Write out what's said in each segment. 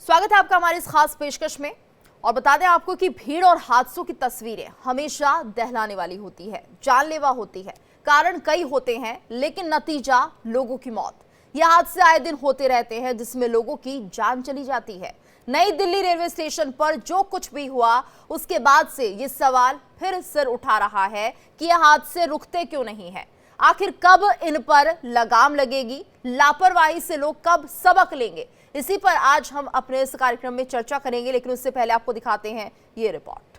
स्वागत है आपका हमारी इस खास पेशकश में। और बता दें आपको कि भीड़ और हादसों की तस्वीरें हमेशा दहलाने वाली होती है, जानलेवा होती है। कारण कई होते हैं लेकिन नतीजा लोगों की मौत। यह हादसे आए दिन होते रहते हैं जिसमें लोगों की जान चली जाती है। नई दिल्ली रेलवे स्टेशन पर जो कुछ भी हुआ उसके बाद से ये सवाल फिर सिर उठा रहा है कि यह हादसे रुकते क्यों नहीं है। आखिर कब इन पर लगाम लगेगी, लापरवाही से लोग कब सबक लेंगे, इसी पर आज हम अपने इस कार्यक्रम में चर्चा करेंगे। लेकिन उससे पहले आपको दिखाते हैं ये रिपोर्ट।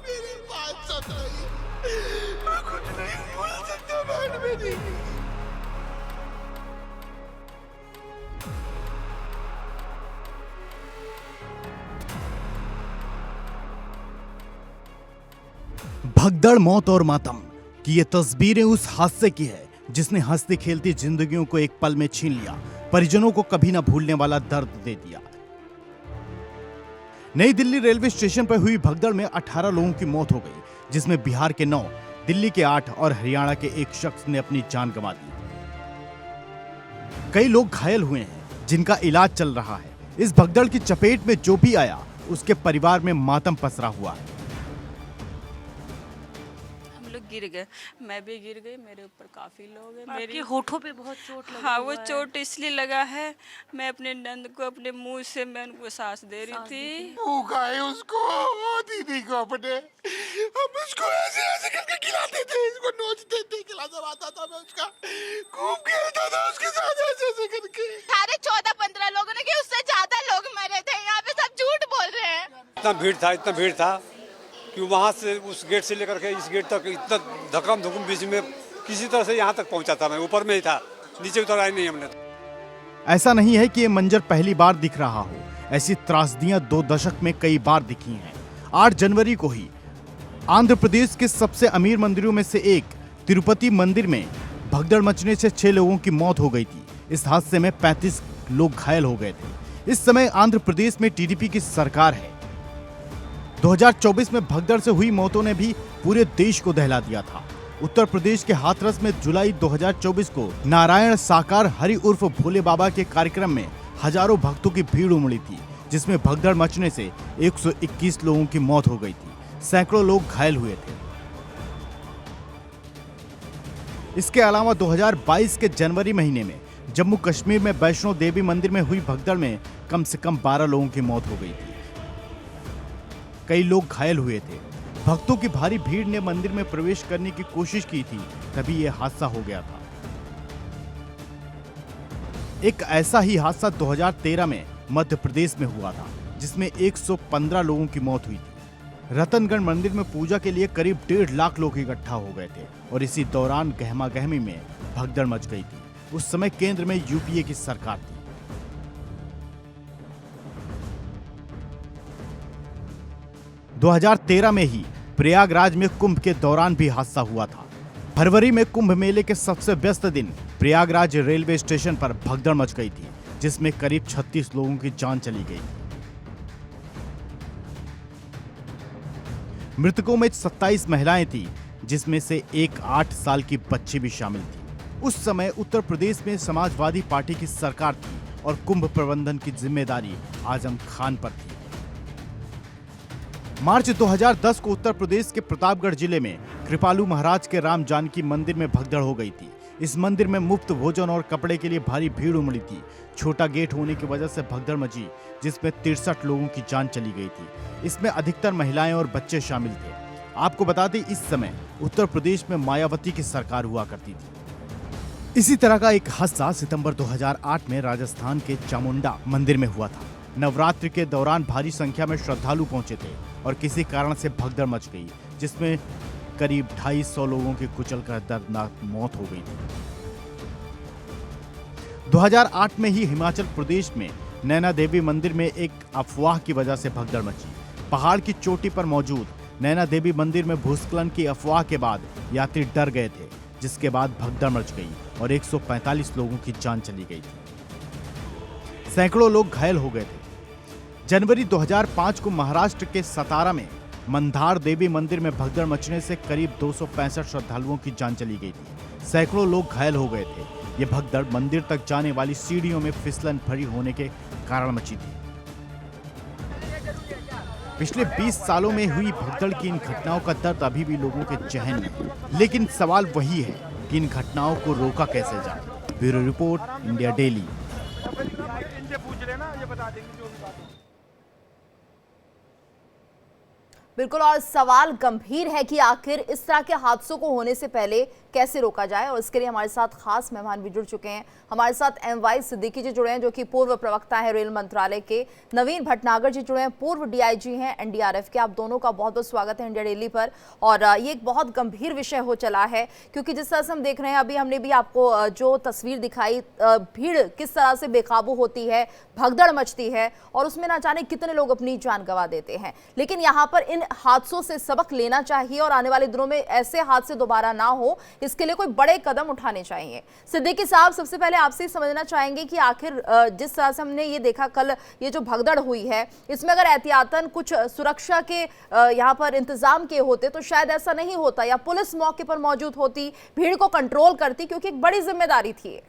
मेरे पास सच नहीं, मैं कुछ नहीं बोल सकता बैंड में नहीं। भगदड़, मौत और मातम की ये तस्वीरें उस हादसे की है जिसने हंसती खेलती जिंदगियों को एक पल में छीन लिया, परिजनों को कभी ना भूलने वाला दर्द दे दिया। नई दिल्ली रेलवे स्टेशन पर हुई भगदड़ में 18 लोगों की मौत हो गई, जिसमें बिहार के 9, दिल्ली के 8 और हरियाणा के एक शख्स ने अपनी जान गंवा दी। कई लोग घायल हुए हैं जिनका इलाज चल रहा है। इस भगदड़ की चपेट में जो भी आया उसके परिवार में मातम पसरा हुआ है। गिर गए, मैं भी गिर गई, मेरे ऊपर काफी लोग हैं। मेरी होठों पे बहुत चोट लगी। हाँ, वो चोट इसलिए लगा है, मैं अपने नंद को अपने मुंह से मैं उनको सांस दे रही थी। भूखा है उसको, दीदी को अपने, हम उसको ऐसे ऐसे करके खिलाते थे, इसको नोचते थे, खिलाता रहता था, मैं उसका खूब खेलता था उसके साथ ऐसे ऐसे करके। 14-15 लोगों ने कि उससे ज्यादा लोग मरे थे, यहाँ पे सब झूठ बोल रहे हैं। इतना भीड़ था कि वहाँ से उस गेट से लेकर के इस गेट तक इतना धक्कम धुक्कम बीच में किसी तरह से यहाँ तक पहुँचा था। मैं ऊपर में ही था, नीचे उतर आई नहीं हमने। ऐसा नहीं है कि ये मंजर पहली बार दिख रहा हो, ऐसी त्रासदियां 2 दशक में कई बार दिखी हैं। 8 जनवरी को ही आंध्र प्रदेश के सबसे अमीर मंदिरों में से एक तिरुपति मंदिर में भगदड़ मचने से 6 लोगों की मौत हो गई थी। इस हादसे में 35 लोग घायल हो गए थे। इस समय आंध्र प्रदेश में टीडीपी की सरकार है। 2024 में भगदड़ से हुई मौतों ने भी पूरे देश को दहला दिया था। उत्तर प्रदेश के हाथरस में जुलाई 2024 को नारायण साकार हरि उर्फ भोले बाबा के कार्यक्रम में हजारों भक्तों की भीड़ उमड़ी थी, जिसमें भगदड़ मचने से 121 लोगों की मौत हो गई थी, सैकड़ों लोग घायल हुए थे। इसके अलावा 2022 के जनवरी महीने में जम्मू कश्मीर में वैष्णो देवी मंदिर में हुई भगदड़ में कम से कम 12 लोगों की मौत हो गई थी। कई लोग घायल हुए थे। भक्तों की भारी भीड़ ने मंदिर में प्रवेश करने की कोशिश की थी, तभी यह हादसा हो गया था। एक ऐसा ही हादसा 2013 में मध्य प्रदेश में हुआ था, जिसमें 115 लोगों की मौत हुई थी। रतनगढ़ मंदिर में पूजा के लिए करीब 1.5 लाख लोग इकट्ठा हो गए थे और इसी दौरान गहमा गहमी में भगदड़ मच गई थी। उस समय केंद्र में यूपीए की सरकार थी। 2013 में ही प्रयागराज में कुंभ के दौरान भी हादसा हुआ था। फरवरी में कुंभ मेले के सबसे व्यस्त दिन प्रयागराज रेलवे स्टेशन पर भगदड़ मच गई थी, जिसमें करीब 36 लोगों की जान चली गई। मृतकों में 27 महिलाएं थी, जिसमें से एक 8 साल की बच्ची भी शामिल थी। उस समय उत्तर प्रदेश में समाजवादी पार्टी की सरकार थी और कुंभ प्रबंधन की जिम्मेदारी आजम खान पर थी। मार्च 2010 को उत्तर प्रदेश के प्रतापगढ़ जिले में कृपालू महाराज के राम जानकी मंदिर में भगदड़ हो गई थी। इस मंदिर में मुफ्त भोजन और कपड़े के लिए भारी भीड़ उमड़ी थी। छोटा गेट होने की वजह से भगदड़ मची, जिसमें 63 लोगों की जान चली गई थी। इसमें अधिकतर महिलाएं और बच्चे शामिल थे। आपको बता दें, इस समय उत्तर प्रदेश में मायावती की सरकार हुआ करती थी। इसी तरह का एक हादसा सितंबर 2008 में राजस्थान के चामुंडा मंदिर में हुआ था। नवरात्रि के दौरान भारी संख्या में श्रद्धालु पहुंचे थे और किसी कारण से भगदड़ मच गई, जिसमें करीब 250 लोगों की कुचलकर दर्दनाक मौत हो गई थी। 2008 में ही हिमाचल प्रदेश में नैना देवी मंदिर में एक अफवाह की वजह से भगदड़ मची। पहाड़ की चोटी पर मौजूद नैना देवी मंदिर में भूस्खलन की अफवाह के बाद यात्री डर गए थे। जिसके बाद भगदड़ मच गई और 145 लोगों की जान चली गई। सैकड़ों लोग घायल हो गए थे। जनवरी 2005 को महाराष्ट्र के सतारा में मंदार देवी मंदिर में भगदड़ मचने से करीब 265 श्रद्धालुओं की जान चली गई थी। सैकड़ों लोग घायल हो गए थे। ये भगदड़ मंदिर तक जाने वाली सीढ़ियों में फिसलन भरी होने के कारण मची थी। पिछले 20 सालों में हुई भगदड़ की इन घटनाओं का दर्द अभी भी लोगों के जहन में है। लेकिन सवाल वही है कि इन घटनाओं को रोका कैसे जाए। Bureau report, India daily. इनसे पूछ लेना, ये बता देंगे जो भी बात हो। बिल्कुल, और सवाल गंभीर है कि आखिर इस तरह के हादसों को होने से पहले कैसे रोका जाए। और इसके लिए हमारे साथ खास मेहमान भी जुड़ चुके हैं। हमारे साथ MY सिद्दीकी जी जुड़े हैं, जो कि पूर्व प्रवक्ता है रेल मंत्रालय के। नवीन भटनागर जी जुड़े हैं, पूर्व DIG हैं NDRF के। आप दोनों का बहुत बहुत स्वागत है इंडिया डेली पर। और ये एक बहुत गंभीर विषय हो चला है, क्योंकि जिस तरह से हम देख रहे हैं, अभी हमने भी आपको जो तस्वीर दिखाई, भीड़ किस तरह से बेकाबू होती है, भगदड़ मचती है और उसमें ना जाने कितने लोग अपनी जान गंवा देते हैं। लेकिन यहाँ पर इन हादसों से सबक लेना चाहिए और आने वाले दिनों में ऐसे हादसे दोबारा ना हो, इसके लिए कोई बड़े कदम उठाने चाहिए। सिद्दीकी साहब, सबसे पहले आपसे समझना चाहेंगे कि आखिर जिस तरह से हमने ये देखा कल, ये जो भगदड़ हुई है, इसमें अगर एहतियातन कुछ सुरक्षा के यहाँ पर इंतजाम किए होते तो शायद ऐसा नहीं होता, या पुलिस मौके पर मौजूद होती, भीड़ को कंट्रोल करती, क्योंकि एक बड़ी जिम्मेदारी थी।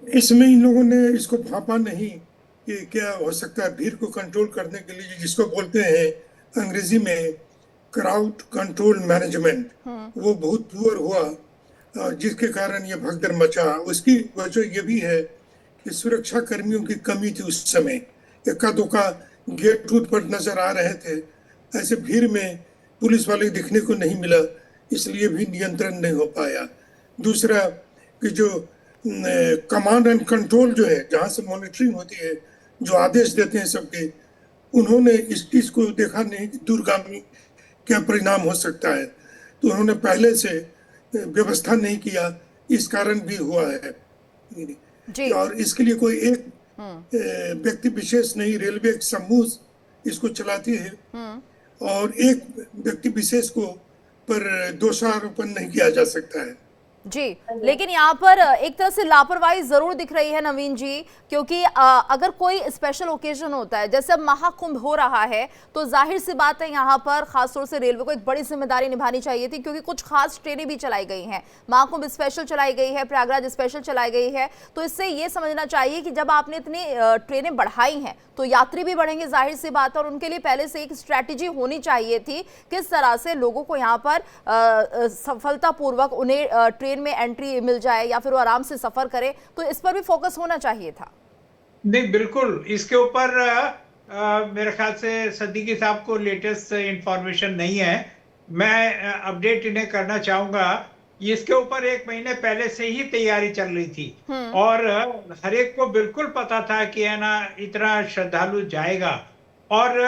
इसमें इन लोगों ने इसको भापा नहीं कि क्या हो सकता है। भीड़ को कंट्रोल करने के लिए जिसको बोलते हैं अंग्रेजी में क्राउड कंट्रोल मैनेजमेंट, वो बहुत पुअर हुआ, जिसके कारण ये भगदड़ मचा। उसकी वजह ये भी है कि सुरक्षा कर्मियों की कमी थी उस समय। इक्का दुक्का गेट टूट पर नजर आ रहे थे, ऐसे भीड़ में पुलिस वाले दिखने को नहीं मिला, इसलिए भी नियंत्रण नहीं हो पाया। दूसरा कि जो कमांड एंड कंट्रोल जो है, जहाँ से मॉनिटरिंग होती है, जो आदेश देते हैं सबके, उन्होंने इस चीज को देखा नहीं कि दूरगामी क्या परिणाम हो सकता है, तो उन्होंने पहले से व्यवस्था नहीं किया, इस कारण भी हुआ है जी। और इसके लिए कोई एक व्यक्ति विशेष नहीं, रेलवे एक समूह इसको चलाती है और एक व्यक्ति विशेष को पर दोषारोपण नहीं किया जा सकता है जी। लेकिन यहाँ पर एक तरह से लापरवाही जरूर दिख रही है नवीन जी, क्योंकि अगर कोई स्पेशल ओकेजन होता है, जैसे अब महाकुंभ हो रहा है, तो जाहिर सी बात है यहाँ पर खासतौर से रेलवे को एक बड़ी जिम्मेदारी निभानी चाहिए थी, क्योंकि कुछ खास ट्रेनें भी चलाई गई हैं। महाकुंभ स्पेशल चलाई गई है, प्रयागराज स्पेशल चलाई गई है, तो इससे ये समझना चाहिए कि जब आपने इतनी ट्रेनें बढ़ाई हैं तो यात्री भी बढ़ेंगे, जाहिर सी बात है, और उनके लिए पहले से एक स्ट्रैटेजी होनी चाहिए थी किस तरह से लोगों को यहाँ पर सफलतापूर्वक उन्हें ट्रेन में एंट्री मिल जाए या फिर वो आराम से सफर करे। तो इस पर भी फोकस होना चाहिए था। नहीं, बिल्कुल, इसके ऊपर मेरे ख्याल से सिद्दीकी साहब को लेटेस्ट इंफॉर्मेशन नहीं है। मैं अपडेट इन्हें करना चाहूंगा। इसके ऊपर 1 महीने पहले से ही तैयारी चल रही थी और हर एक को बिल्कुल पता था कि है ना इतना श्रद्धालु जाएगा और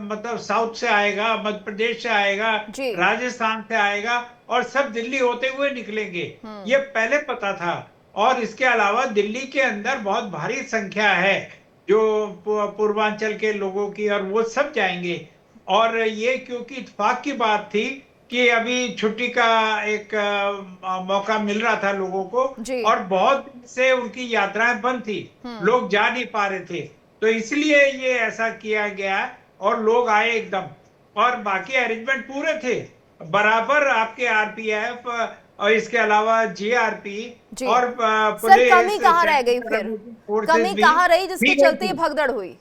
मतलब साउथ से आएगा, मध्य प्रदेश से आएगा, राजस्थान से आएगा और सब दिल्ली होते हुए निकलेंगे, ये पहले पता था। और इसके अलावा दिल्ली के अंदर बहुत भारी संख्या है जो पूर्वांचल के लोगों की, और वो सब जाएंगे। और ये क्योंकि इत्तेफाक की बात थी कि अभी छुट्टी का एक मौका मिल रहा था लोगों को और बहुत दिन से उनकी यात्राएं बंद थी, लोग जा नहीं पा रहे थे, तो इसलिए ये ऐसा किया गया और लोग आए एकदम। और बाकी अरेंजमेंट पूरे थे बराबर, आपके RPF और इसके अलावा GRP और पुलिस। कमी कहाँ रह गई फिर? कमी कहाँ रही जिसके चलते भगदड़ हुई?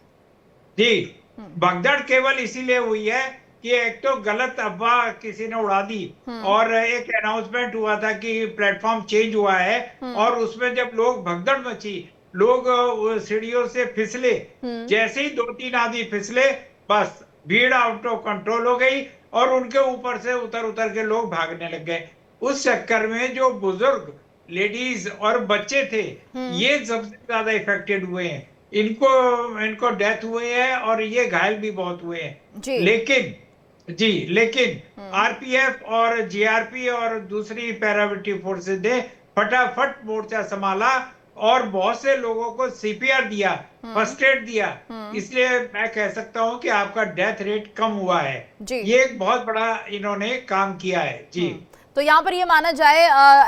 जी, भगदड़ केवल इसीलिए हुई है कि एक तो गलत अफवाह किसी ने उड़ा दी और एक अनाउंसमेंट हुआ था कि प्लेटफॉर्म चेंज हुआ है और उसमें जब लोग भगदड़ मची, लोग सीढ़ियों से फिसले, जैसे ही 2-3 आदमी फिसले, बस भीड़ आउट ऑफ कंट्रोल हो गई और उनके ऊपर से उतर के लोग भागने लग गए। उस चक्कर में जो बुजुर्ग, लेडीज और बच्चे थे, ये सबसे ज्यादा इफेक्टेड हुए हैं। इनको डेथ हुए हैं और ये घायल भी बहुत हुए हैं। लेकिन RPF और GRP और दूसरी पैरामिलिट्री फोर्सेस ने फटाफट मोर्चा संभाला और बहुत से लोगों को CPR दिया, फर्स्ट एड दिया, इसलिए मैं कह सकता हूं कि आपका डेथ रेट कम हुआ है। ये एक बहुत बड़ा इन्होंने काम किया है जी। तो यहाँ पर ये माना जाए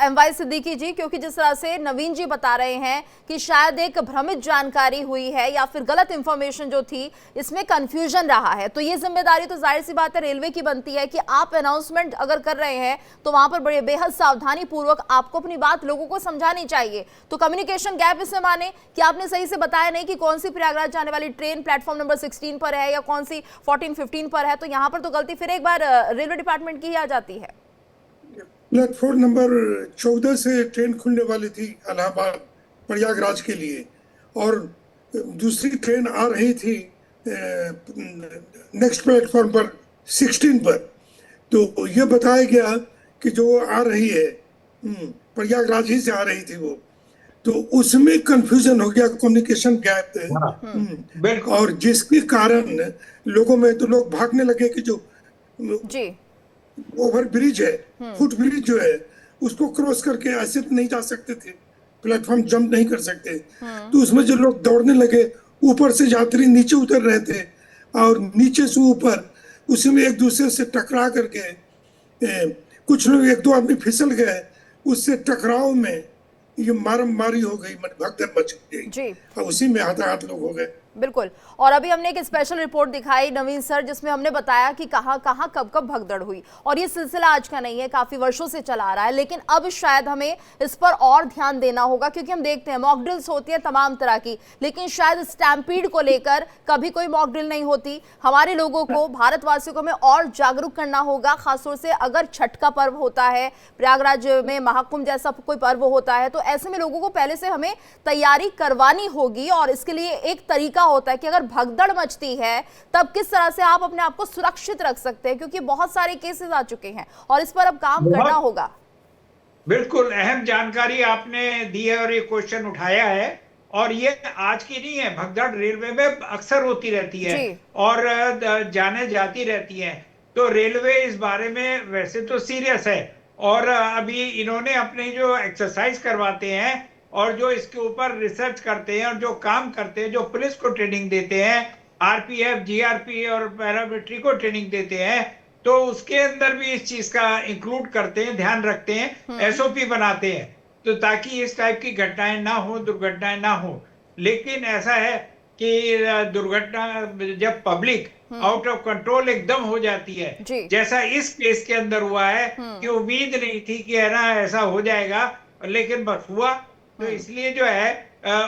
एमवाई सिद्दीकी जी, क्योंकि जिस तरह से नवीन जी बता रहे हैं कि शायद एक भ्रमित जानकारी हुई है या फिर गलत इंफॉर्मेशन जो थी इसमें कंफ्यूजन रहा है, तो ये जिम्मेदारी तो जाहिर सी बात है रेलवे की बनती है कि आप अनाउंसमेंट अगर कर रहे हैं तो वहां पर बड़े बेहद सावधानी पूर्वक आपको अपनी बात लोगों को समझानी चाहिए। तो कम्युनिकेशन गैप इसमें माने कि आपने सही से बताया नहीं कि कौन सी प्रयागराज जाने वाली ट्रेन प्लेटफॉर्म नंबर 16 पर है या कौन सी 14-15 पर है, तो यहाँ पर तो गलती फिर एक बार रेलवे डिपार्टमेंट की ही आ जाती है। प्लेटफॉर्म नंबर 14 से ट्रेन खुलने वाली थी इलाहाबाद प्रयागराज के लिए, और दूसरी ट्रेन आ रही थी नेक्स्ट प्लेटफॉर्म पर 16 पर। तो ये बताया गया कि जो आ रही है प्रयागराज ही से आ रही थी वो, तो उसमें कंफ्यूजन हो गया, कम्युनिकेशन गैप, और जिसके कारण लोगों में तो लोग भागने लगे कि जो जी ओवर ब्रिज है, फुट ब्रिज जो है उसको क्रॉस करके ऐसे तो नहीं जा सकते थे, प्लेटफॉर्म जंप नहीं कर सकते, तो उसमें जो लोग दौड़ने लगे, ऊपर से यात्री नीचे उतर रहे थे और नीचे से ऊपर, उसी में एक दूसरे से टकरा करके कुछ लोग, एक दो आदमी फिसल गए, उससे टकराव में ये मारम मारी हो गई, भगदड़ मच गई और उसी में हाथ लोग हो गए। बिल्कुल। और अभी हमने एक स्पेशल रिपोर्ट दिखाई नवीन सर, जिसमें हमने बताया कि कहां कहां कब कब भगदड़ हुई, और ये सिलसिला आज का नहीं है, काफी वर्षों से चला आ रहा है, लेकिन अब शायद हमें इस पर और ध्यान देना होगा, क्योंकि हम देखते हैं मॉक ड्रिल्स होती है तमाम तरह की, लेकिन शायद स्टैम्पीड को लेकर कभी कोई मॉक ड्रिल नहीं होती। हमारे लोगों को, भारतवासियों को हमें और जागरूक करना होगा, खासतौर से अगर छठ का पर्व होता है, प्रयागराज में महाकुंभ जैसा कोई पर्व होता है, तो ऐसे में लोगों को पहले से हमें तैयारी करवानी होगी। और इसके लिए एक तरीका होता है कि अगर भगदड़ मचती है तब किस तरह से आप अपने आप को सुरक्षित रख सकते हैं, क्योंकि बहुत सारे केसेस आ चुके हैं और इस पर अब काम करना होगा। बिल्कुल अहम जानकारी आपने दी है और ये क्वेश्चन उठाया है, और ये आज की नहीं है, भगदड़ रेलवे में अक्सर होती रहती है और जाने जाती रहती है। तो रेलवे इस बारे में वैसे तो सीरियस है, और अभी इन्होंने अपने जो एक्सरसाइज करवाते हैं और जो इसके ऊपर रिसर्च करते हैं और जो काम करते हैं, जो पुलिस को ट्रेनिंग देते हैं, आरपीएफ, जीआरपी और पैरामिलिट्री को ट्रेनिंग देते हैं, तो उसके अंदर भी इस चीज का इंक्लूड करते हैं, ध्यान रखते हैं, एसओपी बनाते हैं, तो ताकि इस टाइप की घटनाएं ना हो, दुर्घटनाएं ना हो। लेकिन ऐसा है कि दुर्घटना जब पब्लिक आउट ऑफ कंट्रोल एकदम हो जाती है, जैसा इस केस के अंदर हुआ है, कि उम्मीद नहीं थी कि है ना ऐसा हो जाएगा, लेकिन बस हुआ। तो इसलिए जो है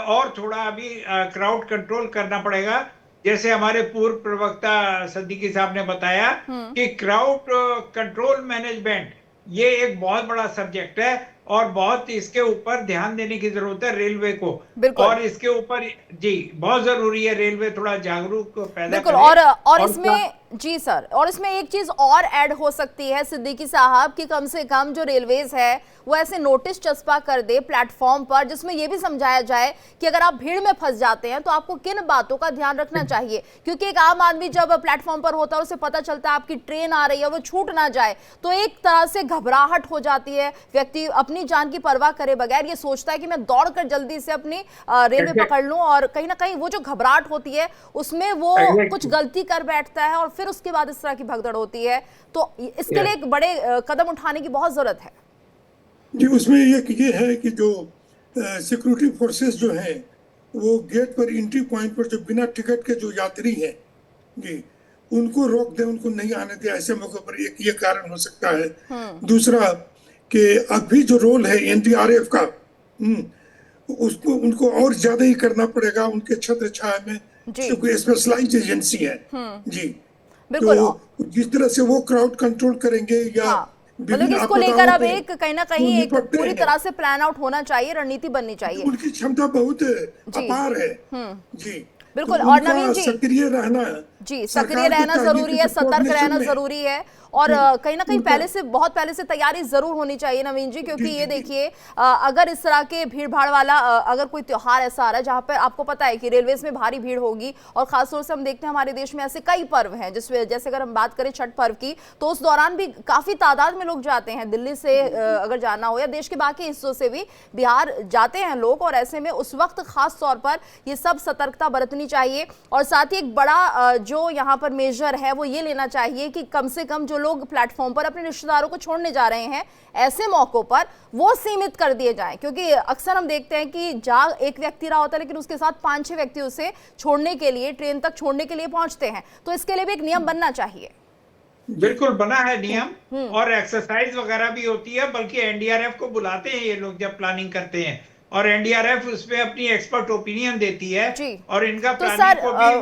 और थोड़ा अभी क्राउड कंट्रोल करना पड़ेगा, जैसे हमारे पूर्व प्रवक्ता सिद्दीकी साहब ने बताया कि क्राउड कंट्रोल मैनेजमेंट ये एक बहुत बड़ा सब्जेक्ट है और बहुत इसके ऊपर ध्यान देने की जरूरत है रेलवे को, और इसके ऊपर जी बहुत जरूरी है रेलवे थोड़ा जागरूक पैदा करे। और इसमें जी सर, और इसमें एक चीज और ऐड हो सकती है सिद्दीकी साहब कि कम से कम जो रेलवेज है वो ऐसे नोटिस चस्पा कर दे प्लेटफॉर्म पर, जिसमें ये भी समझाया जाए कि अगर आप भीड़ में फंस जाते हैं तो आपको किन बातों का ध्यान रखना चाहिए, क्योंकि एक आम आदमी जब प्लेटफॉर्म पर होता है उसे पता चलता है आपकी ट्रेन आ रही है, वो छूट ना जाए, तो एक तरह से घबराहट हो जाती है, व्यक्ति अपनी जान की परवाह करे बगैर ये सोचता है कि मैं दौड़कर जल्दी से अपनी रेलवे पकड़ लूं, और कहीं ना कहीं वो जो घबराहट होती है उसमें वो कुछ गलती कर बैठता है और फिर उसके बाद इस तरह की भगदड़ होती है। तो इसके लिए एक बड़े कदम उठाने की बहुत जरूरत है जी। उसमें ये है कि जो सिक्योरिटी फोर्सेस जो हैं वो गेट पर, एंट्री पॉइंट पर जो बिना टिकट के जो यात्री हैं जी, उनको रोक दें, उनको नहीं आने दें ऐसे मौके पर, एक ये कारण हो सकता है। दूसरा कि अभी जो रोल है एनडीआरएफ का, उसको उनको और ज्यादा ही करना पड़ेगा उनके छत्र छाया में, क्योंकि स्पेशलाइज्ड एजेंसी है जी। तो जिस तरह से वो क्राउड कंट्रोल करेंगे या मतलब इसको लेकर अब एक कहीं ना कहीं एक पूरी तरह से प्लान आउट होना चाहिए, रणनीति बननी चाहिए। उनकी क्षमता बहुत अपार है जी। बिल्कुल। और नवीन जी सक्रिय रहना जी, सक्रिय रहना जरूरी है, सतर्क रहना जरूरी है, और कहीं ना कहीं पहले से, बहुत पहले से तैयारी जरूर होनी चाहिए नवीन जी, क्योंकि ये देखिए अगर इस तरह के भीड़ भाड़ वाला अगर कोई त्योहार ऐसा आ रहा है जहाँ पर आपको पता है कि रेलवेज में भारी भीड़ होगी, और खासतौर से हम देखते हैं हमारे देश में ऐसे कई पर्व हैं, जिसमें जैसे अगर हम बात करें छठ पर्व की, तो उस दौरान भी काफी तादाद में लोग जाते हैं, दिल्ली से अगर जाना हो या देश के बाकी हिस्सों से भी बिहार जाते हैं लोग, और ऐसे में उस वक्त खास तौर पर ये सब सतर्कता बरतनी चाहिए। और साथ ही एक बड़ा जो यहाँ पर मेजर है वो ये लेना चाहिए कि कम से कम जो जो लोग प्लेटफॉर्म पर अपने रिश्तेदारों को छोड़ने जा रहे हैं ऐसे मौकों पर वो सीमित कर दिए जाएं, क्योंकि अक्सर हम देखते हैं कि जहाँ एक व्यक्ति रहा होता है लेकिन उसके साथ 5-6 व्यक्ति उसे छोड़ने के लिए, ट्रेन तक छोड़ने के लिए पहुंचते हैं। तो इसके लिए भी एक नियम बनना चाहिए। बिल्कुल बना है नियम, और एक्सरसाइज वगैरह भी होती है, बल्कि एनडीआरएफ को बुलाते हैं ये लोग जब प्लानिंग करते हैं, और एनडीआरएफ उसमें अपनी एक्सपर्ट ओपिनियन देती है जी। और इनका तो प्लानिंग सर को भी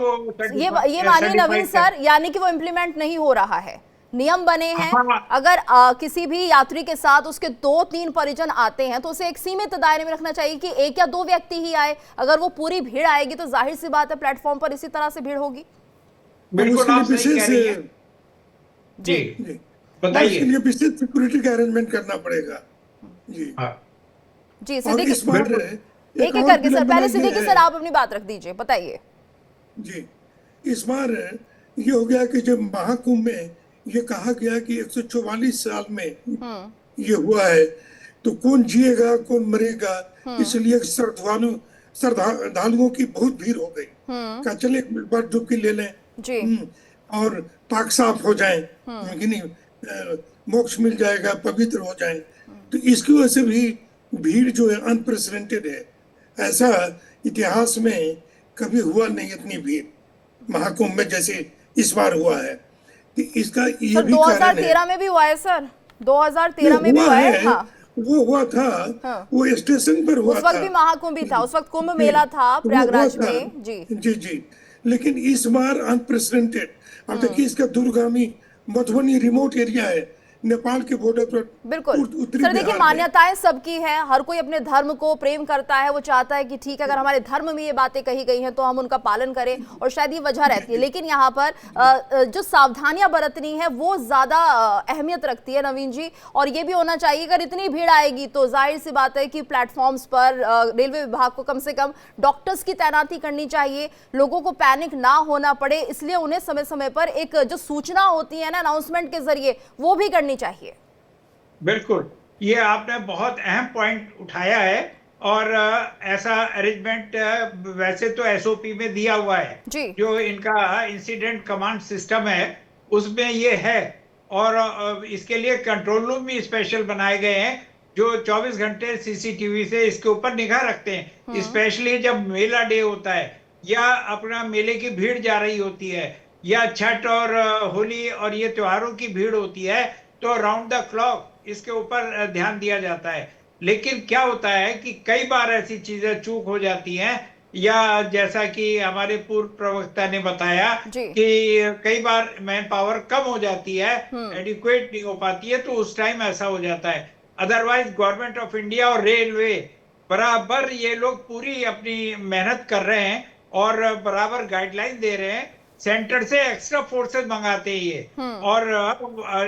वो ये मानिए नवीन सर, यानी कि वो इम्प्लीमेंट नहीं हो रहा है, नियम बने हैं। हाँ। अगर किसी भी यात्री के साथ उसके 2-3 परिजन आते हैं तो उसे एक सीमित दायरे में रखना चाहिए कि 1 या 2 व्यक्ति ही आए। अगर वो पूरी भीड़ आएगी तो जाहिर सी बात है प्लेटफॉर्म पर इसी तरह से भीड़ होगी। बिल्कुल आप सही कह रही हैं। जी बताइए। इसके लिए विशेष सिक्योरिटी का अरेंजमेंट करना पड़ेगा। जी जी और इस बार एक एक करके सर, पहले सिद्दीकी सर आप अपनी बात रख दीजिए, बताइए। जी इस बार ये हो गया कि जब महाकुंभ में ये कहा गया कि 144 साल में ये हुआ है, तो कौन जिएगा कौन मरेगा, इसलिए श्रद्धालुओं की बहुत भीड़ हो गई। कहा चले एक बार डुबकी ले लें जी। और पाक साफ हो जाए, मोक्ष मिल जाएगा, पवित्र हो जाए। तो इसकी वजह से भी भीड़ जो है अनप्रेसिडेंटेड है, ऐसा इतिहास में कभी हुआ नहीं इतनी भीड़ महाकुंभ में जैसे इस बार हुआ है। तो इसका ये सर भी कारण है। 2013 में भी हुआ है सर, 2013 में भी हुआ है। हाँ। वो हुआ था। हाँ। वो स्टेशन पर हुआ उस वक्त था। भी महाकुंभ ही था, उस वक्त कुंभ मेला था प्रयागराज में। जी जी जी लेकिन इस बार अनप्रेसिडेंटेड। अब देखिए इसका दूरगामी मधुबनी रिमोट एरिया है, नेपाल के बॉर्डर पर। बिल्कुल सर, देखिए मान्यताएं सबकी हैं, हर कोई अपने धर्म को प्रेम करता है, वो चाहता है कि ठीक है अगर हमारे धर्म में ये बातें कही गई हैं तो हम उनका पालन करें, और शायद ये वजह रहती है। लेकिन यहाँ पर जो सावधानियां बरतनी है वो ज्यादा अहमियत रखती है नवीन जी। और ये भी होना चाहिए अगर इतनी भीड़ आएगी तो जाहिर सी बात है कि प्लेटफॉर्म्स पर रेलवे विभाग को कम से कम डॉक्टर्स की तैनाती करनी चाहिए, लोगों को पैनिक ना होना पड़े, इसलिए उन्हें समय समय पर एक जो सूचना होती है ना अनाउंसमेंट के जरिए वो भी करनी चाहिए। बिल्कुल, ये आपने बहुत अहम पॉइंट उठाया है, और ऐसा अरेंजमेंट वैसे तो एसओपी में दिया हुआ है जी। जो इनका इंसिडेंट कमांड सिस्टम है उसमें ये है, और इसके लिए कंट्रोल रूम भी स्पेशल बनाए गए हैं जो 24 घंटे सीसीटीवी से इसके ऊपर निगाह रखते हैं। स्पेशली जब मेला डे होता है या अपना मेले की भीड़ जा रही होती है, या छठ और होली और ये त्योहारों की भीड़ होती है, तो राउंड द क्लॉक इसके ऊपर ध्यान दिया जाता है। लेकिन क्या होता है कि कई बार ऐसी चीजें चूक हो जाती हैं, या जैसा कि हमारे पूर्व प्रवक्ता ने बताया कि कई बार मैन पावर कम हो जाती है, एडिक्वेट नहीं हो पाती है, तो उस टाइम ऐसा हो जाता है। अदरवाइज गवर्नमेंट ऑफ इंडिया और रेलवे बराबर ये लोग पूरी अपनी मेहनत कर रहे हैं और बराबर गाइडलाइन दे रहे हैं। सेंटर से एक्स्ट्रा फोर्सेस मंगाते हैं ये, और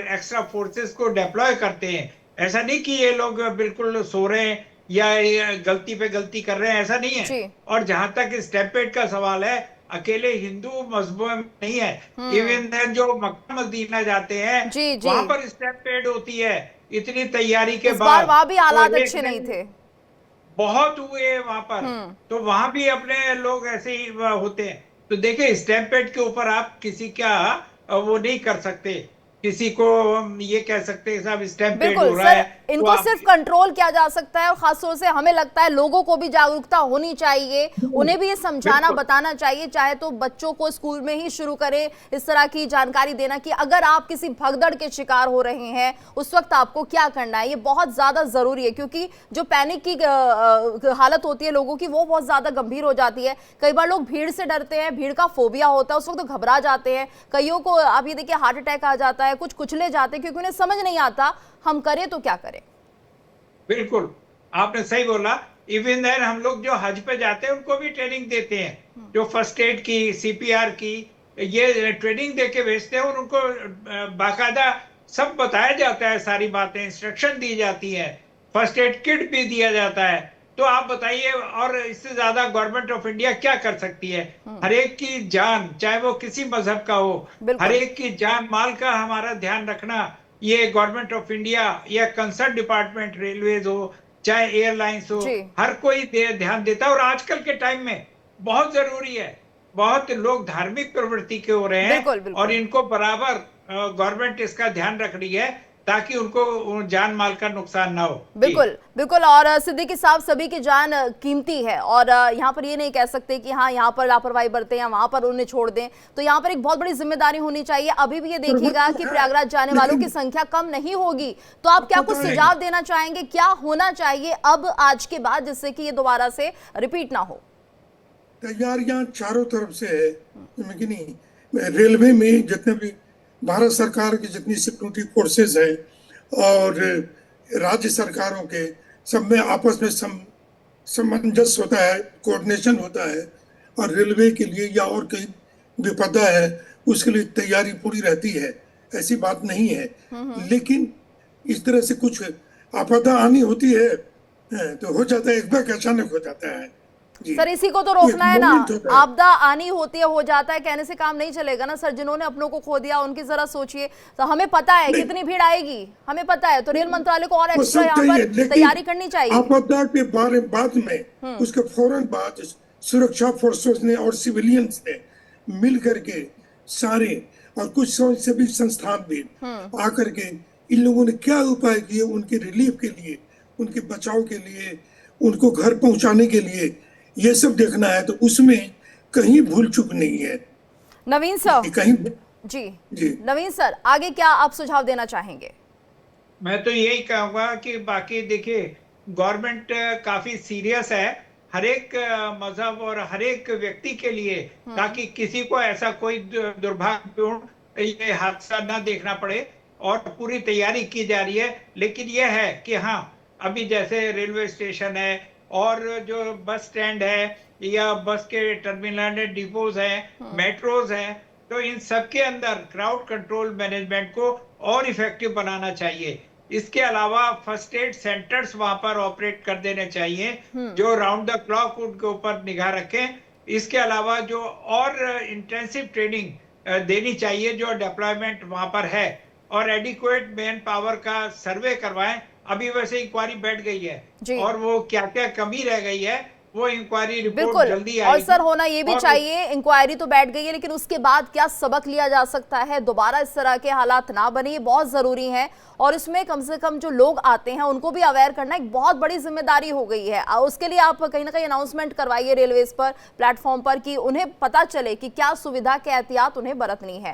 एक्स्ट्रा फोर्सेस को डिप्लॉय करते हैं। ऐसा नहीं कि ये लोग बिल्कुल सो रहे हैं या गलती पे गलती कर रहे हैं, ऐसा नहीं है। और जहां तक स्टैम्पेड का सवाल है, अकेले हिंदू मजहबों में नहीं है, इवन जो मक्का मदीना जाते हैं वहां पर स्टैम्पेड होती है। इतनी तैयारी के बाद वहां भी हालात अच्छे नहीं थे, बहुत हुए वहां पर, तो वहां भी अपने लोग ऐसे ही होते हैं। तो देखिए स्टैम्पेड के ऊपर आप किसी का वो नहीं कर सकते, किसी को ये कह सकते हैं साहब स्टैम्पेड हो रहा है। इनको सिर्फ कंट्रोल किया जा सकता है, और खासतौर से हमें लगता है लोगों को भी जागरूकता होनी चाहिए, उन्हें भी ये समझाना बताना चाहिए, चाहे तो बच्चों को स्कूल में ही शुरू करें इस तरह की जानकारी देना कि अगर आप किसी भगदड़ के शिकार हो रहे हैं उस वक्त आपको क्या करना है। ये बहुत ज्यादा जरूरी है, क्योंकि जो पैनिक की हालत होती है लोगों की वो बहुत ज्यादा गंभीर हो जाती है। कई बार लोग भीड़ से डरते हैं, भीड़ का फोबिया होता है, उस वक्त तो घबरा जाते हैं, कईयों को आप ये देखिए हार्ट अटैक आ जाता है, कुछ कुचले जाते हैं, क्योंकि उन्हें समझ नहीं आता हम करें तो क्या करें। बिल्कुल आपने सही बोला। इवन देन हम लोग जो हज पे जाते हैं उनको भी ट्रेनिंग देते हैं, जो फर्स्ट एड की, सीपीआर की, ये ट्रेनिंग देके भेजते हैं, और उनको बाकायदा सब बताया जाता है, सारी बातें इंस्ट्रक्शन दी जाती है, फर्स्ट एड किट भी दिया जाता है। तो आप बताइए और इससे ज्यादा गवर्नमेंट ऑफ इंडिया क्या कर सकती है। हर एक की जान, चाहे वो किसी मजहब का हो, हर एक की जान माल का हमारा ध्यान रखना, ये गवर्नमेंट ऑफ इंडिया या कंसर्न डिपार्टमेंट रेलवेज हो चाहे एयरलाइंस हो, हर कोई ध्यान देता है। और आजकल के टाइम में बहुत जरूरी है, बहुत लोग धार्मिक प्रवृत्ति के हो रहे हैं, और इनको बराबर गवर्नमेंट इसका ध्यान रख रही है ताकि उनको जान माल का नुकसान ना हो। बिल्कुल बिल्कुल। और सिद्दीकी साहब, सभी की जान कीमती है और यहाँ पर ये नहीं कह सकते कि हाँ यहाँ पर लापरवाही बरतें या वहां पर उन्हें छोड़ दें। तो यहाँ पर एक बहुत बड़ी जिम्मेदारी होनी चाहिए। अभी भी ये देखिएगा कि प्रयागराज जाने वालों की संख्या कम नहीं होगी। तो आप क्या कुछ सुझाव देना चाहेंगे, क्या होना चाहिए अब आज के बाद जिससे कि ये दोबारा से रिपीट ना हो? तैयारियां चारों तरफ से है, कि नहीं रेलवे में जितने भी भारत सरकार की जितनी सिक्योरिटी फोर्सेस हैं और राज्य सरकारों के, सब में आपस में सामंजस्य होता है, कोऑर्डिनेशन होता है। और रेलवे के लिए या और कहीं विपदा है उसके लिए तैयारी पूरी रहती है, ऐसी बात नहीं है। लेकिन इस तरह से कुछ आपदा आनी होती है तो हो जाता है, एक बार अचानक हो जाता है। सर इसी को तो रोकना है ना, आपदा आनी होती है, हो जाता है, कहने से काम नहीं चलेगा ना सर। जिन्होंने अपनों को खो दिया उनकी जरा सोचिए। तो हमें पता है कितनी भीड़ आएगी, हमें पता है, तो रेल मंत्रालय को और एक्स्ट्रा यहाँ पर तैयारी करनी चाहिए। आपदा के बारे बाद में उसके फौरन बाद सुरक्षा फोर्सेस ने और सिविलियंस ने मिल करके सारे और कुछ सभी संस्थान भी आकर के इन लोगों ने क्या उपाय किए उनके रिलीफ के लिए, उनके बचाव के लिए, उनको घर पहुंचाने के लिए, ये सब देखना है। तो उसमें कहीं भूल चूक नहीं है। नवीन सर, कहीं जी नवीन सर, आगे क्या आप सुझाव देना चाहेंगे? मैं तो यही कहूंगा कि बाकी देखिए गवर्नमेंट काफी सीरियस है हर एक मजहब और हर एक व्यक्ति के लिए, ताकि किसी को ऐसा कोई दुर्भाग्यपूर्ण ये हादसा ना देखना पड़े, और पूरी तैयारी की जा रही है। लेकिन यह है कि हाँ, अभी जैसे रेलवे स्टेशन है और जो बस स्टैंड है या बस के टर्मिनल डिपोज हैं, मेट्रोज हैं, तो इन सब के अंदर क्राउड कंट्रोल मैनेजमेंट को और इफेक्टिव बनाना चाहिए। इसके अलावा फर्स्ट एड सेंटर्स वहां पर ऑपरेट कर देने चाहिए जो राउंड द क्लॉक उनके ऊपर निगाह रखें। इसके अलावा जो और इंटेंसिव ट्रेनिंग देनी चाहिए जो डिप्लॉयमेंट वहां पर है, और एडिक्वेट मैन पावर का सर्वे करवाएं। अभी वैसे इंक्वायरी बैठ गई है और वो क्या क्या कमी रह गई है वो इंक्वायरी रिपोर्ट जल्दी आएगी। और सर होना ये भी चाहिए, इंक्वायरी तो बैठ गई है लेकिन उसके बाद क्या सबक लिया जा सकता है, दोबारा इस तरह के हालात ना बने, ये बहुत जरूरी है। और इसमें कम से कम जो लोग आते हैं उनको भी अवेयर करना एक बहुत बड़ी जिम्मेदारी हो गई है। उसके लिए आप कहीं ना कहीं अनाउंसमेंट करवाइए रेलवेज पर, प्लेटफॉर्म पर, कि उन्हें पता चले कि क्या सुविधा, क्या एहतियात उन्हें बरतनी है।